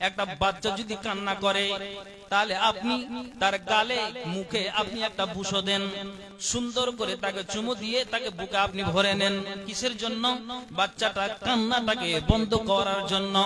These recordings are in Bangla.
একটা বাচ্চা যদি কান্না করে তাহলে আপনি তার গালে মুখে আপনি একটা বুসো দেন, সুন্দর করে তাকে চুমু দিয়ে তাকে বুকে আপনি ভরে নেন। কিসের জন্য? বাচ্চাটা কান্নাটাকে বন্ধ করার জন্য।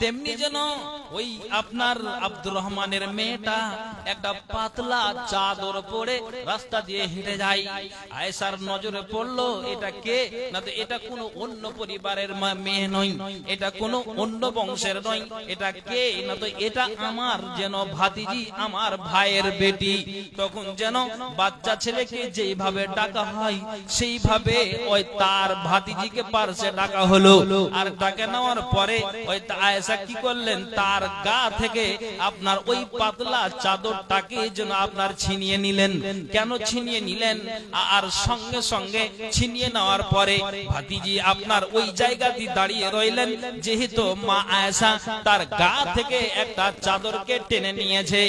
তেমনি যেন ওই আপনার আব্দুর রহমানের মেয়েটা একটা পাতলা চাদর পরে রাস্তা দিয়ে হেঁটে যায়। আয়েশার নজরে পড়লো এটা কে, না তো এটা কোনো অন্য পরিবারের মেয়ে নয়, এটা কোনো অন্য বংশের নয়, এটা কে, না তো এটা আমার যেন ভাতিজি, আমার ভাইয়ের বেটি। তখন যেন বাচ্চা ছেলেকে যেইভাবে ডাকা হয় সেইভাবে ওই তার ভাতিজিকে পারছে ডাকা হলো। আর ডাকে নেওয়ার পরে ওই আয়েশা কি করলেন, তার গা থেকে আপনার ওই পাতলা চাদরটাকে যেন আপনার ছিনিয়ে নিলেন। কেন ছিনিয়ে নিলেন? আর সঙ্গে সঙ্গে ছিনিয়ে নেওয়ার পরে ভাতিজি আপনার ওই জায়গাতে দাঁড়িয়ে রইলেন, যেহেতু মা আয়েশা তার গা থেকে একটা চাদরকে টেনে নিয়েছে।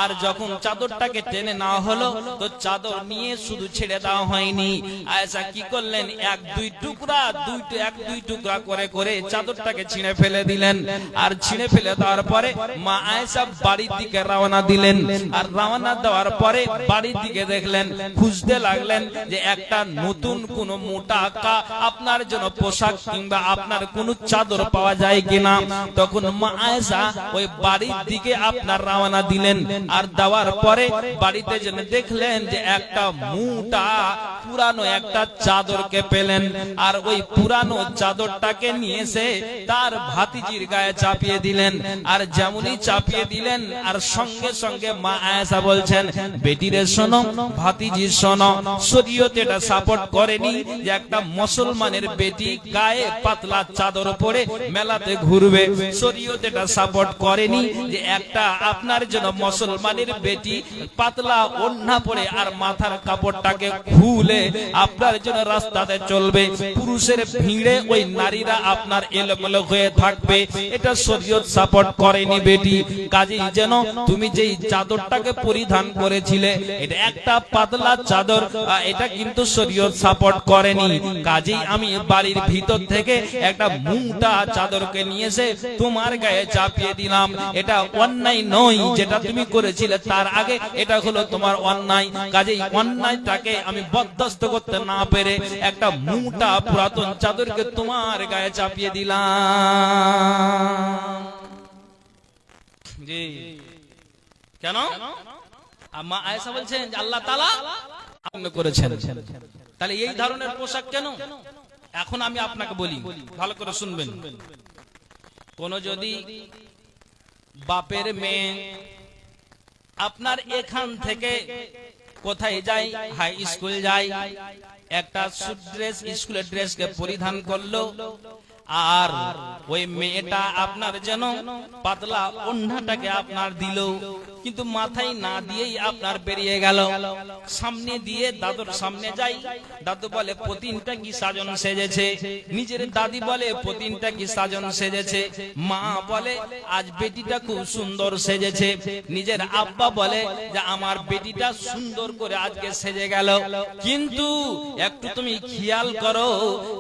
আর যখন চাদরটাকে টেনে নেওয়া হলো তো চাদর নিয়ে শুধু ছেড়ে দেওয়া হয়নি, আয়েশা কি করলেন, এক দুই টুকরা করে করে চাদরটাকে ছিঁড়ে ফেলে দিলেন। আর ছিঁড়ে ফেলে দেওয়ার পরে মা আয়েশা বাড়ির দিকে রওনা দিলেন। আর রওনা দেওয়ার পরে বাড়ির দিকে দেখলেন, খুঁজতে লাগলেন যে একটা নতুন কোন মোটা আপনার জন্য পোশাক কিংবা আপনার কোন চাদর পাওয়া যায় কিনা। তখন মা আয়েশা ওই বাড়ির দিকে আপনার রওনা দিলেন। আর দেওয়ার পরে বাড়িতে যেন দেখলেন যে একটা মোটা পুরানো একটা চাদরকে পেলেন। আর ওই পুরানো চাদরটাকে নিয়ে এসে তার ভাতিজির গায়ে চাপিয়ে দিলেন। আর যেমনই চাপিয়ে দিলেন আর সঙ্গে সঙ্গে মা আয়েশা বলছেন, বেটিরে শোনো, ভাতিজি শোনো, শরীয়ত এটা সাপোর্ট করেনি যে একটা মুসলমানের বেটি গায়ে পাতলা চাদর পরে মেলাতে ঘুরবে। শরীয়ত এটা সাপোর্ট করেনি যে একটা আপনার জন্য মুসলমানের বেটি পাতলা ওড়না পরে আর মাথার কাপড়টাকে খুলে আপনার জন্য রাস্তাতে চলবে। পুরুষের ভিড়ে ওই নারীরা আপনার এলোমেলো হয়ে থাকবে, এটা শরীয়ত সাপোর্ট করেনি বেটি। কাজেই যেন তুমি যেই চাদরটাকে পরিধান করেছিলে এটা একটা পাতলা চাদর, এটা কিন্তু শরীয়ত সাপোর্ট করেনি। কাজেই আমি বাড়ির ভিতর থেকে একটা মোটা চাদরকে নিয়ে এসে তোমার গায়ে চাপিয়ে দিলাম। এটা অন্যায় নয়, যেটা তুমি করেছিলে তার আগে এটা হলো তোমার অন্যায়। কাজেই অন্যায়টাকে আমি বরদাস্ত করতে না পেরে একটা মোটা পুরাতন চাদরকে তোমার গায়ে চাপিয়ে দিলাম। জি কেন? মা আয়েশা বলছেন যে আল্লাহ তাআলা আপনি করেছেন। তাহলে এই ধরনের পোশাক কেন? এখন আমি আপনাকে বলি, ভালো করে শুনবেন। কোন যদি বাপের মেয়ে আপনার এখান থেকে কোথায় যায়, হাই স্কুল যায়, একটা ড্রেস, স্কুলের ড্রেসকে পরিধান করলো, আর ওই মেয়েটা আপনার যেন পাতলা ওড়নাটাকে আপনার দিল, কিন্তু মাথায় না দিয়েই আপনার বেরিয়ে গেল। সামনে দিয়ে দাদুর সামনে যাই, দাদু বলে পতিনটা কি সাজন সেজেছে, নিজের দাদি বলে পতিনটা কি সাজন সেজেছে, মা বলে আজ বেটিটা খুব সুন্দর সেজেছে, নিজের আব্বা বলে যে আমার বেটিটা সুন্দর করে আজকে সেজে গেল। কিন্তু একটু তুমি খেয়াল করো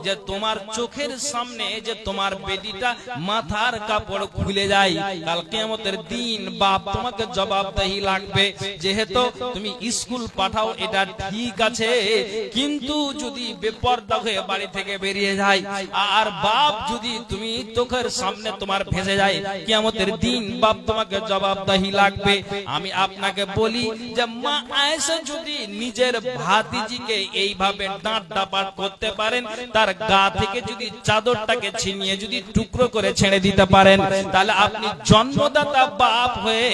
যে তোমার চোখের সামনে যে তোমার বেটিটা মাথার কাপড় খুলে যায়, কাল কিয়ামতের দিন বাপ তোমাকে জবাবদেহি লাগবে। যেহেতু তুমি স্কুল পাঠাও এটা ঠিক আছে, কিন্তু যদি বেপরদা হয়ে বাড়ি থেকে বেরিয়ে যায় আর বাপ যদি তুমি চোখের সামনে তোমার ভেসে যায়, কিয়ামতের দিন বাপ তোমাকে জবাবদেহি লাগবে। আমি আপনাকে বলি যে মা আয়েশা যদি নিজের ভাতিজিকে এইভাবে ডাঁট ডাপাট করতে পারেন, তার গা থেকে যদি চাদরটাকে ছিনিয়ে যদি টুকরো করে ছেড়ে দিতে পারেন, তাহলে আপনি জন্মদাতা বাপ হয়ে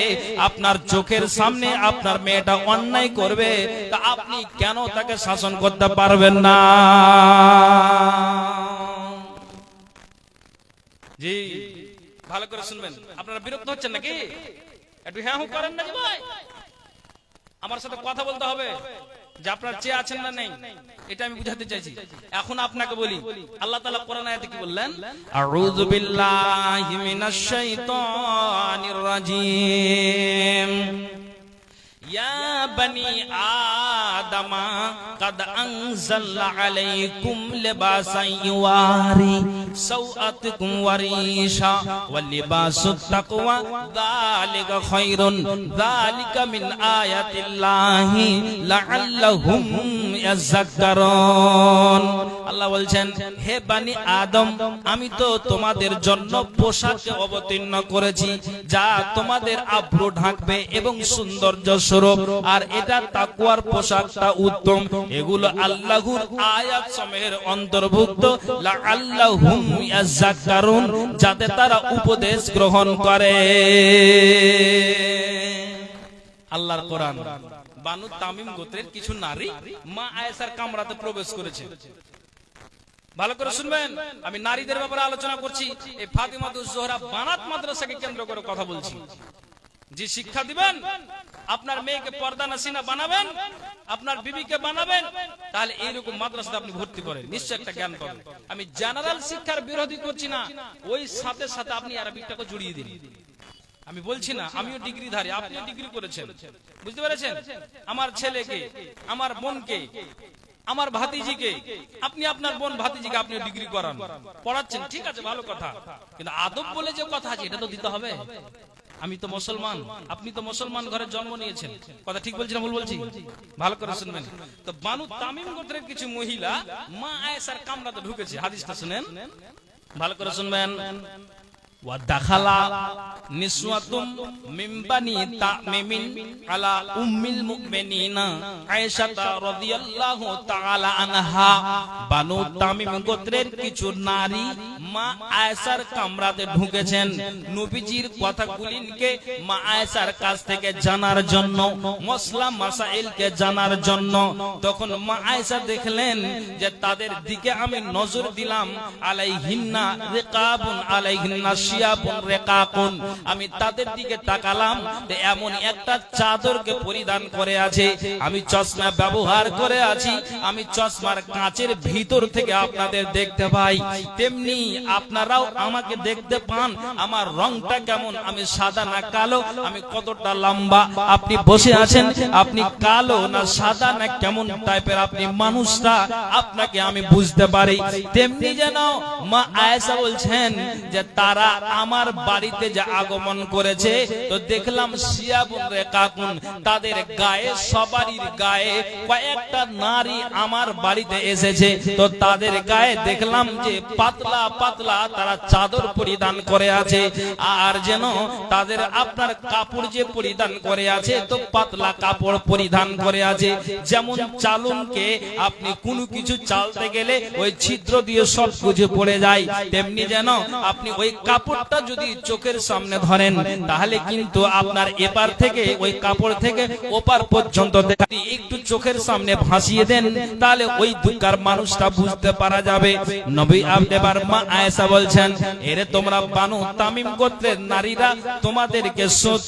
আপনার চোখের সামনে আপনার মেয়েটা অন্যায় করবে, তা আপনি কেন তাকে শাসন করতে পারবেন না? জি ভালো করে শুনবেন। আপনারা বিরক্ত হচ্ছেন নাকি? একটু হ্যাঁ হুঁ করেন না জি ভাই, আমার সাথে কথা বলতে হবে যে আপনারা চেয়ে আছেন না নেই, এটা আমি বুঝাতে চাইছি। এখন আপনাকে বলি, আল্লাহ তাআলা কোরআন আয়াতে কি বললেন? আউযু বিল্লাহি মিনাশ শাইতানির রাজিম। ইয়া বনি আদামা কাদ আনজালনা আলাইকুম লিবাসান ইওয়ারি সাওআতিকুম ওয়ারিশা ওয়া লিবাসুত তাকওয়া যালিকা খায়রুন যালিকা মিন আয়াতিল্লাহি লাআল্লাহুম ইয়াযাক্কারুন। আল্লাহ বলছেন, হে বানি আদম, আমি তো তোমাদের জন্য পোশাককে অবতীর্ণ করেছি যা তোমাদের আব্রু ঢাকবে এবং সৌন্দর্য স্বরূপ, আর এটা তাকওয়ার পোশাকটা উত্তম। এগুলো আল্লাহর আয়াত সমূহের অন্তর্ভুক্ত, লাআল্লাহুম ইয়াযাক্কারুন, যাতে তারা উপদেশ গ্রহণ করে। আল্লাহর কোরআন। বানু তামিম গোত্রের কিছু নারী মা আয়েশার কামরাতে প্রবেশ করেছে। ভালো করে শুনবেন, আমি নারীদের ব্যাপারে আলোচনা করছি। এই ফাতিমাতুজ জোহরা বানাত মাদ্রাসাকে কেন্দ্র করে কথা বলছি। যে শিক্ষা দিবেন, আপনার মেয়েকে পর্দা নাসিনা বানাবেন, আপনার বিবিকে বানাবেন, তাহলে এইরকম মাদ্রাসাতে আপনি ভর্তি করেন, নিশ্চয় একটা জ্ঞান পাবেন। আমি জেনারেল শিক্ষার বিরোধী করছি না, ওই সাথে সাথে আপনি আরবিটাকে জড়িয়ে দিন। আমি বলছি না, আমিও ডিগ্রিধারী, আপনিও ডিগ্রি করেছেন, বুঝতে পেরেছেন? আমার ছেলেকে, আমার বোনকে, আমার ভাতিজিকে, আপনি আপনার বোন ভাতিজিকে আপনিও ডিগ্রি করান, পড়াচ্ছেন, ঠিক আছে, ভালো কথা। কিন্তু আদব বলে যে কথা আছে, এটা তো দিতে হবে। আমি তো মুসলমান, আপনি তো মুসলমান ঘরে জন্ম নিয়েছেন, কথা ঠিক বলছি না ভুল বলছি? ভালো করে শুনবেন। তো বানু তামিম গোত্রের কিছু মহিলা মা আয়েশার কামরাতে ঢুকেছে, হাদিসটা শুনেন, ভালো করে শুনবেন। ওয়াদাখালা নিসওয়াতুম মিন বানি তামিমিন আলা উম্মিল মুমিনিনা আয়েশা রাদিয়াল্লাহু তাআলা আনহা। বানু তামিম গোত্রের কিছু নারী মা আয়েশার কামরাতে ঢুকেছেন নবীজির কথাগুলিকে মা আয়েশার কাছ থেকে জানার জন্য, মাসলা মাসাইলকে জানার জন্য। তখন মা আয়েশা দেখলেন যে তাদের দিকে আমি নজর দিলাম, আলাইহিন্না রিকাবুন আলাইহিন্না শিয়াবুন রিকাকুন, আমি তাদের দিকে তাকালাম, এমন একটা চাদরকে পরিধান করে আছে, আমি চশমা ব্যবহার করে আছি, আমি চশমার কাঁচের ভিতর থেকে আপনাদের দেখতে পাই, তেমনি আপনারাও আমাকে দেখতে পান। আমার রংটা কেমন, আমি সাদা না কালো, আমি কতটা লম্বা, আপনি বসে আছেন, আপনি কালো না সাদা না কেমন টাইপের আপনি মানুষটা, আপনাকে আমি বুঝতে পারি। তেমনি যেন মা আয়েশা বলছেন যে তারা আমার বাড়িতে যে আগমন করেছে, তো দেখলাম শিয়াবুন রিকাকুন, তাদের গায়ে, সবারই গায়ে কয়েকটা নারী আমার বাড়িতে এসেছে, তো তাদের গায়ে দেখলাম যে পাতলা পাতলা তারা চাদর পরিধান করে আছে, আর যেন তাদের আপনার কাপড় যে পরিধান করে আছে, তো পাতলা কাপড় পরিধান করে আছে। যেমন চালনকে আপনি কোনো কিছু চালতে গেলে ওই ছিদ্র দিয়ে সব কিছু পড়ে যায়, তেমনি যেন আপনি ওই কাপড়টা যদি চোখের সামনে ধরেন, তাহলে কিন্তু আপনার এপার থেকে ওই কাপড় থেকে ওপার পর্যন্ত একটু চোখের সামনে ভাসিয়ে দেন, তাহলে ওই দুঃখার মানুষটা বুঝতে পারা যাবে। নবী আবার মা আয়েশা বলছেন, এরে তোমরা বানু তামিম গোত্রের নারীরা,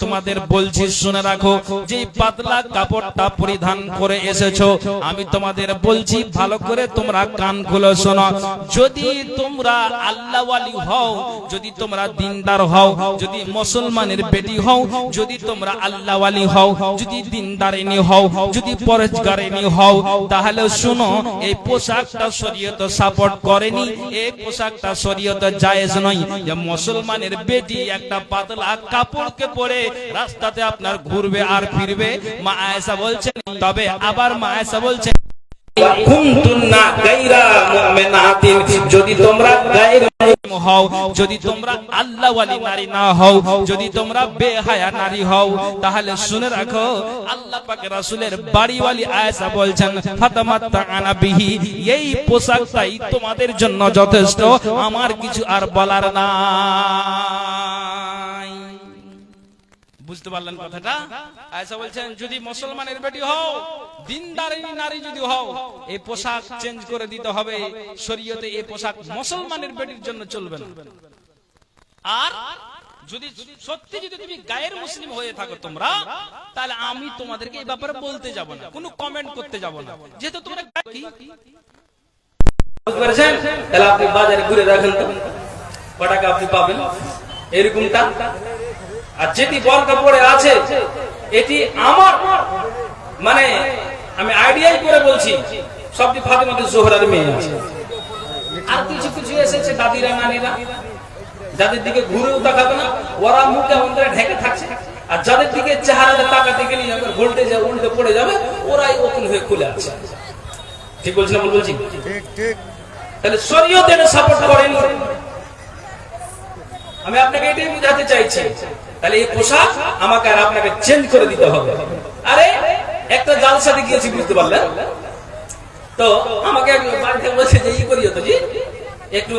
তোমাদের বলছি শুনে রাখো, যে পাতলা কাপড়টা পরিধান করে এসেছো, আমি তোমাদের বলছি ভালো করে তোমরা কান খুলে শোনো। যদি তোমরা আল্লাহওয়ালি হও, যদি তোমরা দিনদার হও, যদি মুসলমানের বেটি হও, যদি তোমরা আল্লাহওয়ালি হও, যদি দিনদারিনী হও, যদি পরহেজগারিনী হও, তাহলে শুনো, এই পোশাকটা শরীয়ত সাপোর্ট করেনি, এই পোশাকটা শরীয়ত জায়েজ নয় যে মুসলমানের বেটি একটা পাতলা কাপড়কে পরে রাস্তাতে আপনার ঘুরবে আর ফিরবে। মা আয়েশা বলছেন, তবে আবার মা আয়েশা বলছেন, যদি তোমরা গায়ের হও, যদি তোমরা আল্লাহওয়ালি নারী না হও, যদি তোমরা বেহায়া নারী হও, তাহলে শুনে রাখো, আল্লাহ পাক রাসূলের বাড়িওয়ালি আয়েশা বলছেন, ফাতামাত্তাআনা বিহি, এই পোশাকটাই তোমাদের জন্য যথেষ্ট, আমার কিছু আর বলার নাই। বুঝতে পারলেন কথাটা? আয়েশা বলছেন, যদি মুসলমানের বেটি হও, দিনদারিনী নারী যদি হও, এই পোশাক চেঞ্জ করে দিতে হবে, শরীয়তে এই পোশাক মুসলমানের বেটির জন্য চলবে না। আর যদি সত্যি যদি তুমি গায়ের মুসলিম হয়ে থাকো তোমরা, তাহলে আমি তোমাদেরকে এই ব্যাপারে বলতে যাব না, কোনো কমেন্ট করতে যাব না, যেহেতু তোমরা কি বুঝতে পেরেছেন। তাহলে আপনি বাজারে ঘুরে দেখেন তো কটাকা আপনি পাবেন এরকমটা। আর যেটি বরকা পড়ে আছে, এটি আমার মানে আমি আইডিয়াই করে বলছি সবটি ফাতেমা জোহরার মেয়ে আছে। আর কিছু কিছু এসেছে দাদিরা নানিরা, যাদের দিকে ঘুরেও তাকাবে না, ওরা মুখে অন্তরে ঢেকে থাকছে, আর যাদের দিকে চেহারাতে তাকাতে গেলে ভোল্টেজ উল্টে পড়ে যাবে, ওরাই ওকিল হয়ে খুলে আছে। ঠিক বলছি না? বলছি ঠিক ঠিক। তাহলে শরীয়ত এটা সাপোর্ট করেন। আমি আপনাকে এটাই বোঝাতে চাইছি। তাহলে এই পোশাক আমাকে আর আপনাকে চেঞ্জ করে দিতে হবে। আরে একটা জালসাতে গিয়েছি, বুঝতে পারলেন তো, আমাকে বাড়ি থেকে বলছে যে ই করিও তো জি, একটু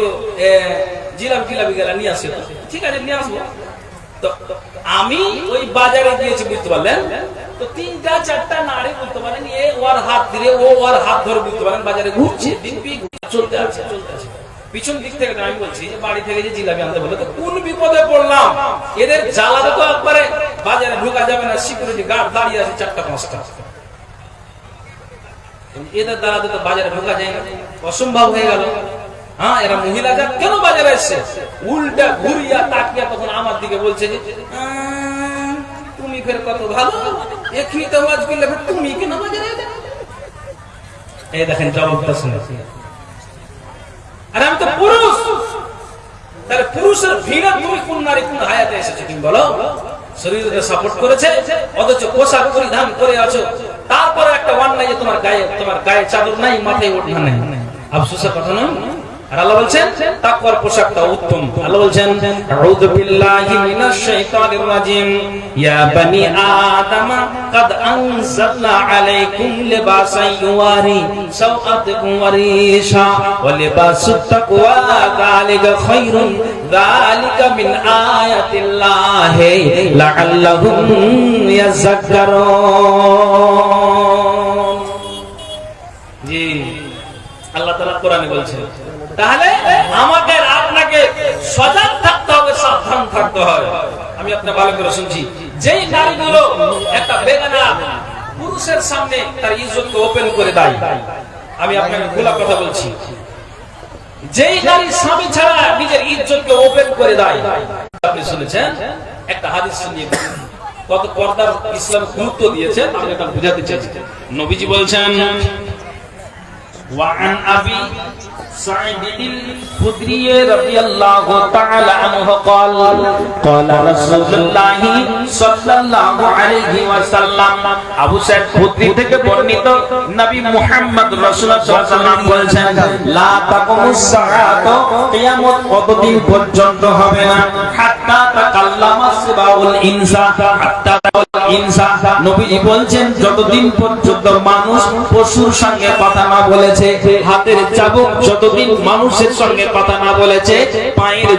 জিলাপি টিলাপি গেলা নিয়ে আসিও। ঠিক আছে, নিয়ে আসবো। তো আমি ওই বাজারে গিয়েছি, বুঝতে পারলেন তো, 3টা 4টা নারী, বুঝতে পারেন, এ ওর হাত ধরে ও ওর হাত ধরে, বুঝতে পারেন, বাজারে ঘুরছে, দিনপি চলতে আছে চলতে আছে। পিছন দিক থেকে আমি বলছি যে বাড়ি থেকে যে জিলাপি আনতে বললো, তো কোন বিপদে পড়লাম, এদের জ্বালাতে তো একবারে বাজারে ঢোকা যাবে না, সিকিউরিটি গার্ড দাঁড়িয়ে আছে 4টা 5টা, এদের দ্বারা তো বাজারে ঢোকা যায় না, অসম্ভব হয়ে গেল। হ্যাঁ, এরা মহিলারা কেন বাজারে এসছে, উল্টা ঘুরিয়া তাকিয়া তখন আমার দিকে বলছে যে তুমি ফের কত ভালো, এক্ষুনি তো ওয়াজ করলে তুমি কেন বাজারে এলে? এই দেখেন জবাবটা শুনে। আর আমি তো পুরুষ, তাহলে পুরুষের ভিড়ে তুমি কোন নারী কোন হায়াতে এসেছো তুমি বলো? শরীরে সাপোর্ট করেছে, অথচ পোশাক পরিধান করে আছো, তারপরে একটা ওয়ান নাই যে তোমার গায়ে চাদর নাই, মাথায় ওড়না নাই। আফসোসের কথা না? আর আল্লাহ বলছেন তাকওয়ার পোশাকটা উত্তম। আল্লাহ বলছেন আউযু বিল্লাহি মিনাশ শাইতানির রাজিম, ইয়া বনি আদম ক্বাদ আনজালনা আলাইকুম লিবাসান ইউয়ারি সাওআতিকুম ওয়া রিশা ওয়া লিবাসুত তাকওয়া যালিকা খায়রুন যালিকা মিন আয়াতিল্লাহি লাআল্লাহুম ইয়াযাক্কারুন। জি, আল্লাহ তাআলা কোরআনে বলছেন। তাহলে আমাকে আপনাকে সজাগ থাকতে হবে, সাবধান থাকতে হবে। আমি আপনার ভালো করে শুনছি, যেই নারীগুলো একটা বেগানা পুরুষের সামনে তার ইজ্জতকে ওপেন করে দেয়, আমি আপনাকে খোলা কথা বলছি, যেই নারী স্বামী ছাড়া নিজের ইজ্জতকে ওপেন করে দেয়, আপনি শুনেছেন একটা হাদিস শুনিয়ে কত পর্দার ইসলাম গুরুত্ব দিয়েছে, আমি এটা বুঝাতে চাইছি। নবীজি বলছেন وعن أبي سعيد الخدري رضي الله تعالى عنه قال قال رسول الله صلى الله عليه وسلم আবু সাঈদ খুদরি থেকে বর্ণিত নবী মুহাম্মদ রাসূলুল্লাহ সাল্লাল্লাহু আলাইহি ওয়াসাল্লাম বলেছেন লা তাকুমুস সাআতু কিয়ামত কতদিন পর্যন্ত হবে না হাত্তা তাকাল্লামা সিবাউল ইনসা হাত্তা ইনসা। নবীজি বলছেন যতদিন পর্যন্ত মানুষ পশুর সঙ্গে কথা না বলেছে, হাতের চাবুক যতদিন মানুষের সঙ্গে কথা না বলেছে, পায়ের